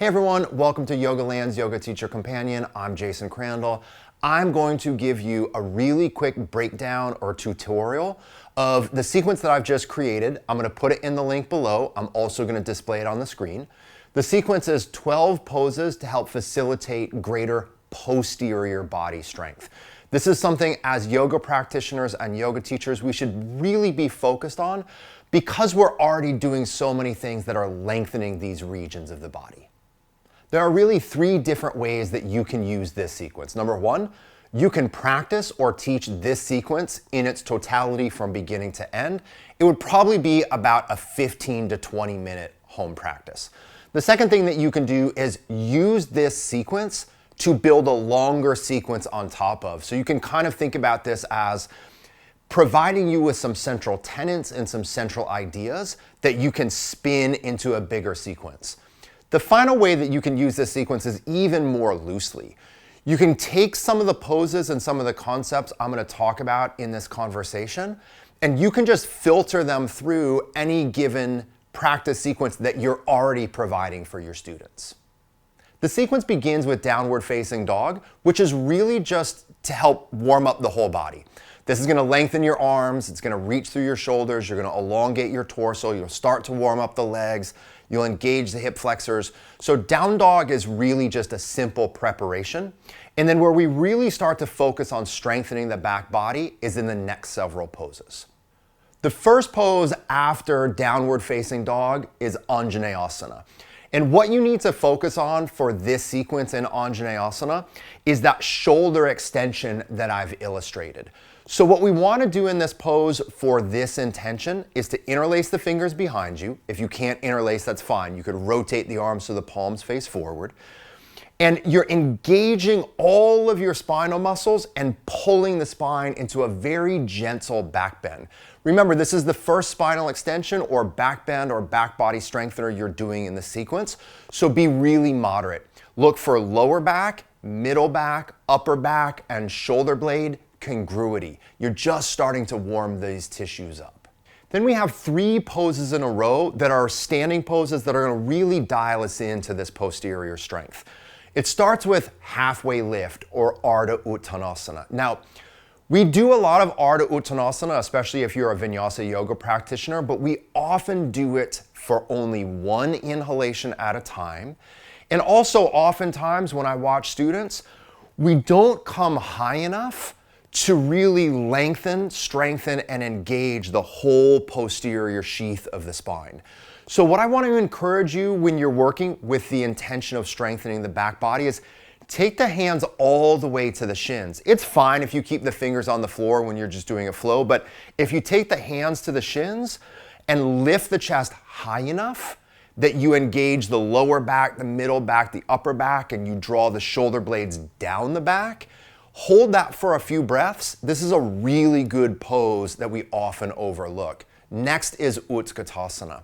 Hey everyone, welcome to Yoga Land's Yoga Teacher Companion. I'm Jason Crandell. I'm going to give you a really quick breakdown or tutorial of the sequence that I've just created. I'm going to put it in the link below. I'm also going to display it on the screen. The sequence is 12 poses to help facilitate greater posterior body strength. This is something as yoga practitioners and yoga teachers we should really be focused on because we're already doing so many things that are lengthening these regions of the body. There are really three different ways that you can use this sequence. Number one, you can practice or teach this sequence in its totality from beginning to end. It would probably be about a 15 to 20 minute home practice. The second thing that you can do is use this sequence to build a longer sequence on top of. So you can kind of think about this as providing you with some central tenets and some central ideas that you can spin into a bigger sequence. The final way that you can use this sequence is even more loosely. You can take some of the poses and some of the concepts I'm going to talk about in this conversation, and you can just filter them through any given practice sequence that you're already providing for your students. The sequence begins with downward facing dog, which is really just to help warm up the whole body. This is going to lengthen your arms, it's going to reach through your shoulders, you're going to elongate your torso, you'll start to warm up the legs, you'll engage the hip flexors. So down dog is really just a simple preparation. And then where we really start to focus on strengthening the back body is in the next several poses. The first pose after downward facing dog is Anjeneyasana. And what you need to focus on for this sequence in Anjeneyasana is that shoulder extension that I've illustrated. So what we want to do in this pose for this intention is to interlace the fingers behind you. If you can't interlace, that's fine. You could rotate the arms so the palms face forward. And you're engaging all of your spinal muscles and pulling the spine into a very gentle back bend. Remember, this is the first spinal extension or back bend or back body strengthener you're doing in the sequence. So be really moderate. Look for lower back, middle back, upper back, and shoulder blade congruity. You're just starting to warm these tissues up. Then we have three poses in a row that are standing poses that are going to really dial us into this posterior strength. It starts with halfway lift or Ardha Uttanasana. Now, we do a lot of Ardha Uttanasana, especially if you're a Vinyasa yoga practitioner, but we often do it for only one inhalation at a time. And also oftentimes when I watch students, we don't come high enough to really lengthen, strengthen, and engage the whole posterior sheath of the spine. So what I want to encourage you when you're working with the intention of strengthening the back body is take the hands all the way to the shins. It's fine if you keep the fingers on the floor when you're just doing a flow, but if you take the hands to the shins and lift the chest high enough that you engage the lower back, the middle back, the upper back, and you draw the shoulder blades down the back, hold that for a few breaths. This is a really good pose that we often overlook. Next is Utkatasana.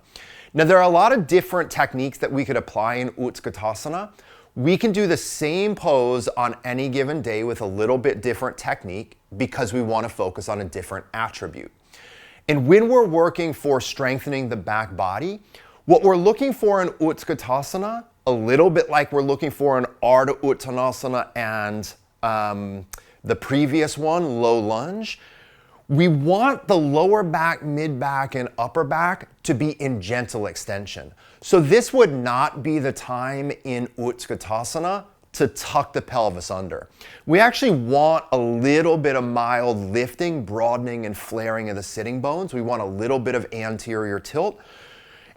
Now there are a lot of different techniques that we could apply in Utkatasana. We can do the same pose on any given day with a little bit different technique because we want to focus on a different attribute. And when we're working for strengthening the back body, what we're looking for in Utkatasana, a little bit like we're looking for in Ardha Uttanasana and the previous one, low lunge, we want the lower back, mid back, and upper back to be in gentle extension. So this would not be the time in Utkatasana to tuck the pelvis under. We actually want a little bit of mild lifting, broadening, and flaring of the sitting bones. We want a little bit of anterior tilt.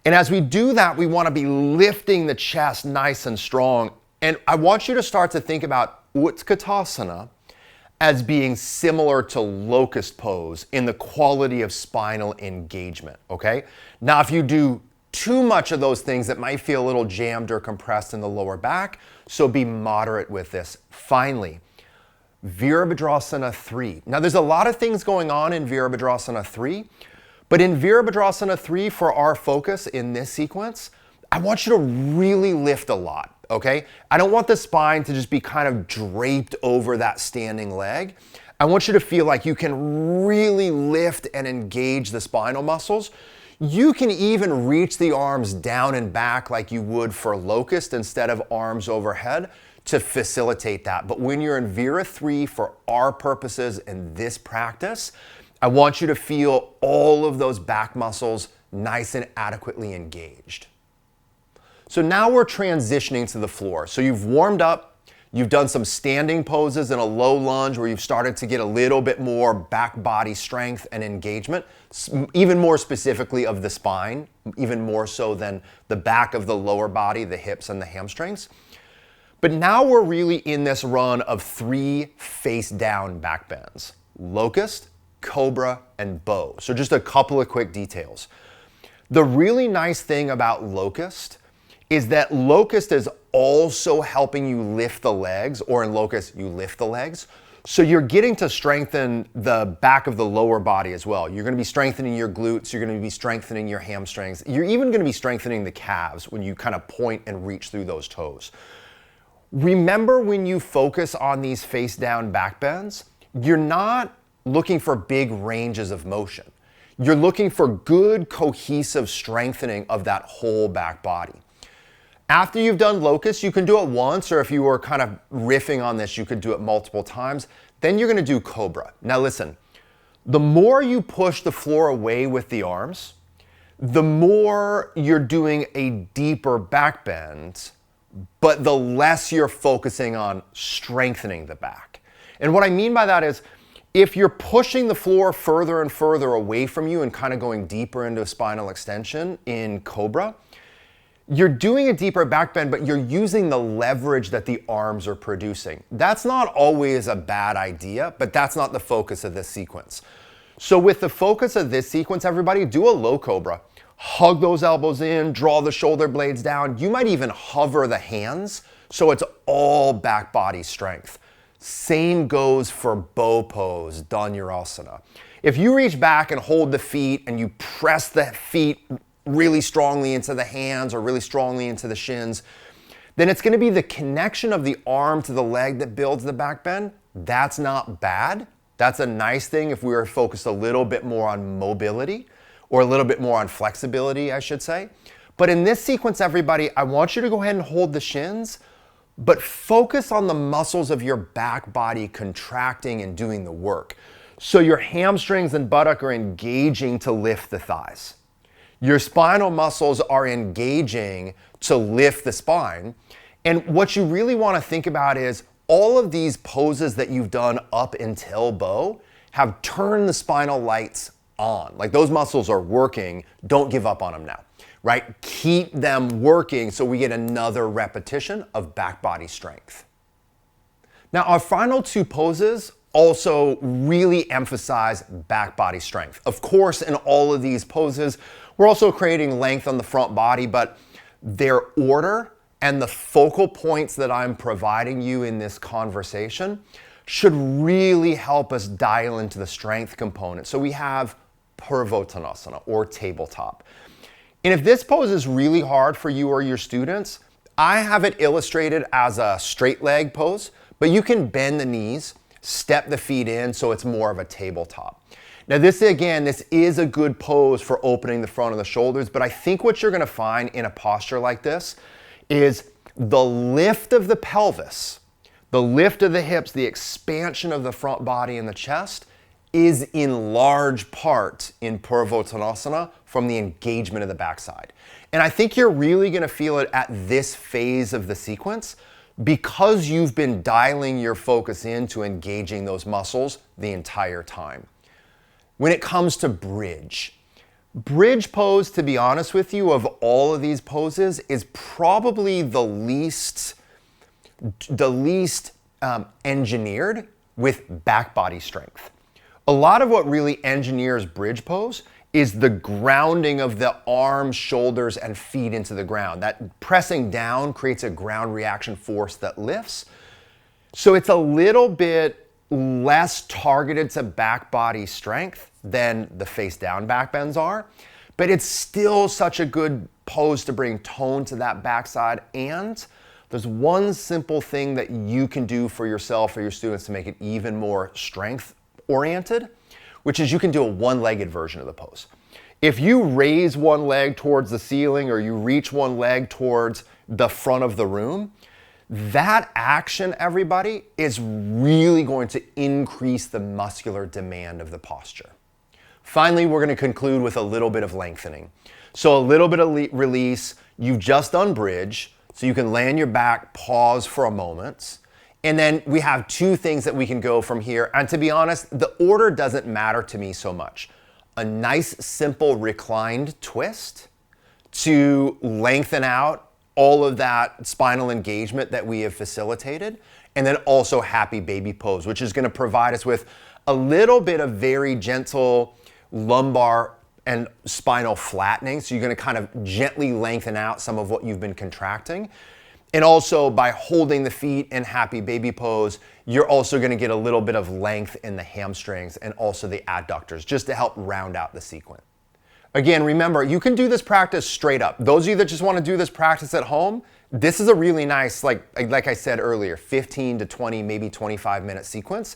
And as we do that, we want to be lifting the chest nice and strong. And I want you to start to think about Utkatasana as being similar to Locust pose in the quality of spinal engagement, okay? Now, if you do too much of those things, it might feel a little jammed or compressed in the lower back, so be moderate with this. Finally, Virabhadrasana 3. Now, there's a lot of things going on in Virabhadrasana 3, but in Virabhadrasana 3, for our focus in this sequence, I want you to really lift a lot. Okay? I don't want the spine to just be kind of draped over that standing leg. I want you to feel like you can really lift and engage the spinal muscles. You can even reach the arms down and back like you would for Locust instead of arms overhead to facilitate that. But when you're in Vira 3 for our purposes in this practice, I want you to feel all of those back muscles nice and adequately engaged. So now we're transitioning to the floor. So you've warmed up, you've done some standing poses in a low lunge where you've started to get a little bit more back body strength and engagement, even more specifically of the spine, even more so than the back of the lower body, the hips and the hamstrings. But now we're really in this run of 3 face down back bends: Locust, Cobra, and Bow. So just a couple of quick details. The really nice thing about Locust is that Locust is also helping you lift the legs, or in Locust, you lift the legs. So you're getting to strengthen the back of the lower body as well. You're gonna be strengthening your glutes, you're gonna be strengthening your hamstrings, you're even gonna be strengthening the calves when you kind of point and reach through those toes. Remember, when you focus on these face down back bends, you're not looking for big ranges of motion. You're looking for good cohesive strengthening of that whole back body. After you've done Locust, you can do it once, or if you were kind of riffing on this, you could do it multiple times. Then you're gonna do Cobra. Now listen, the more you push the floor away with the arms, the more you're doing a deeper back bend, but the less you're focusing on strengthening the back. And what I mean by that is, if you're pushing the floor further and further away from you and kind of going deeper into a spinal extension in Cobra, you're doing a deeper back bend, but you're using the leverage that the arms are producing. That's not always a bad idea, but that's not the focus of this sequence. So with the focus of this sequence, everybody, do a low Cobra. Hug those elbows in, draw the shoulder blades down. You might even hover the hands so it's all back body strength. Same goes for bow pose, Anjeneyasana. If you reach back and hold the feet and you press the feet really strongly into the hands or really strongly into the shins, then it's going to be the connection of the arm to the leg that builds the back bend. That's not bad. That's a nice thing if we were focused a little bit more on mobility, or a little bit more on flexibility, I should say. But in this sequence, everybody, I want you to go ahead and hold the shins, but focus on the muscles of your back body contracting and doing the work. So your hamstrings and buttock are engaging to lift the thighs. Your spinal muscles are engaging to lift the spine. And what you really want to think about is all of these poses that you've done up until bow have turned the spinal lights on. Like, those muscles are working. Don't give up on them now, right? Keep them working so we get another repetition of back body strength. Now, our final 2 poses also really emphasize back body strength. Of course, in all of these poses, we're also creating length on the front body, but their order and the focal points that I'm providing you in this conversation should really help us dial into the strength component. So we have Uttanasana, or tabletop. And if this pose is really hard for you or your students, I have it illustrated as a straight leg pose, but you can bend the knees, step the feet in so it's more of a tabletop. Now this is a good pose for opening the front of the shoulders, but I think what you're gonna find in a posture like this is the lift of the pelvis, the lift of the hips, the expansion of the front body and the chest is in large part in Uttanasana from the engagement of the backside. And I think you're really gonna feel it at this phase of the sequence because you've been dialing your focus into engaging those muscles the entire time. When it comes to bridge pose, to be honest with you, of all of these poses, is probably the least engineered with back body strength. A lot of what really engineers bridge pose is the grounding of the arms, shoulders, and feet into the ground. That pressing down creates a ground reaction force that lifts. So it's a little bit less targeted to back body strength than the face down back bends are, but it's still such a good pose to bring tone to that backside. And there's one simple thing that you can do for yourself or your students to make it even more strength oriented, which is you can do a one-legged version of the pose. If you raise one leg towards the ceiling or you reach one leg towards the front of the room, that action, everybody, is really going to increase the muscular demand of the posture. Finally, we're going to conclude with a little bit of lengthening. So a little bit of release. You've just done bridge, so you can lay on your back, pause for a moment. And then we have two things that we can go from here. And to be honest, the order doesn't matter to me so much. A nice, simple reclined twist to lengthen out all of that spinal engagement that we have facilitated. And then also happy baby pose, which is going to provide us with a little bit of very gentle lumbar and spinal flattening. So you're going to kind of gently lengthen out some of what you've been contracting. And also by holding the feet in happy baby pose, you're also going to get a little bit of length in the hamstrings and also the adductors, just to help round out the sequence. Again, remember, you can do this practice straight up. Those of you that just want to do this practice at home, this is a really nice, like I said earlier, 15 to 20, maybe 25-minute sequence.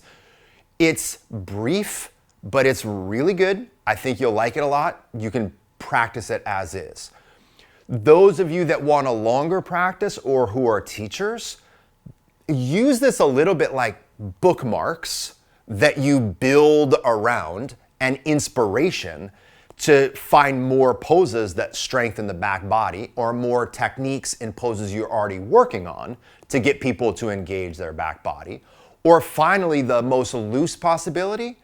It's brief, but it's really good. I think you'll like it a lot. You can practice it as is. Those of you that want a longer practice or who are teachers, use this a little bit like bookmarks that you build around and inspiration to find more poses that strengthen the back body or more techniques in poses you're already working on to get people to engage their back body. Or finally, the most loose possibility,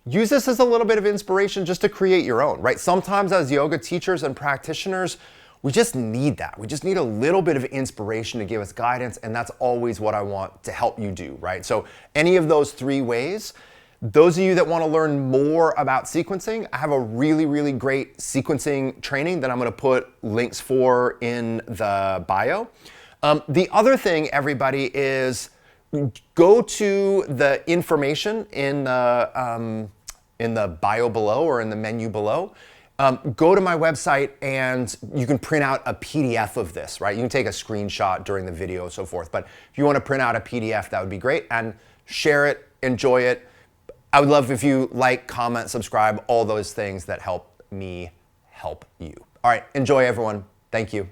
use this as a little bit of inspiration just to create your own, right? Sometimes as yoga teachers and practitioners, we just need that. We just need a little bit of inspiration to give us guidance, and that's always what I want to help you do, right? So any of those three ways, those of you that want to learn more about sequencing, I have a really, really great sequencing training that I'm going to put links for in the bio. The other thing, everybody, is go to the information in the bio below or in the menu below. Go to my website and you can print out a PDF of this, right? You can take a screenshot during the video and so forth. But if you want to print out a PDF, that would be great. And share it, enjoy it. I would love if you like, comment, subscribe, all those things that help me help you. All right, enjoy everyone. Thank you.